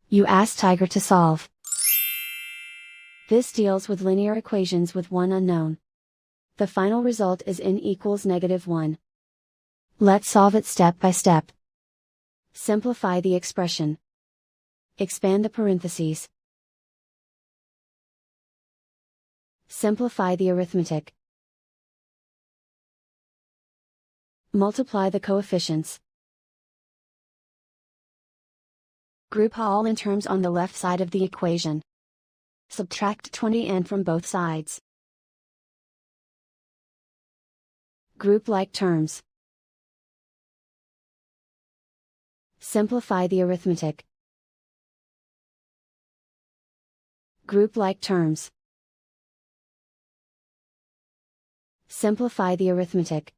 You ask Tiger to solve. This deals with linear equations with one unknown. The final result is n equals -1. Let's solve it step by step. Simplify the expression. Expand the parentheses. Simplify the arithmetic. Multiply the coefficients. Group all in terms on the left side of the equation. Subtract 20n from both sides. Group like terms. Simplify the arithmetic. Group like terms. Simplify the arithmetic.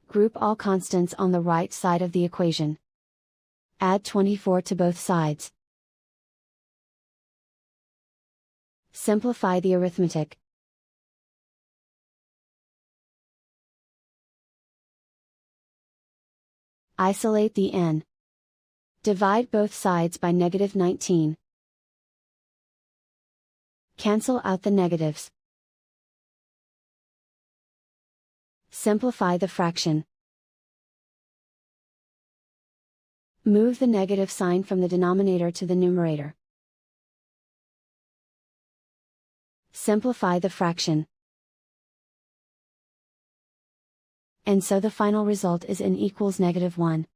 Group all constants on the right side of the equation. Add 24 to both sides. Simplify the arithmetic. Isolate the n. Divide both sides by -19. Cancel out the negatives. Simplify the fraction. Move the negative sign from the denominator to the numerator. Simplify the fraction. And so the final result is n equals -1.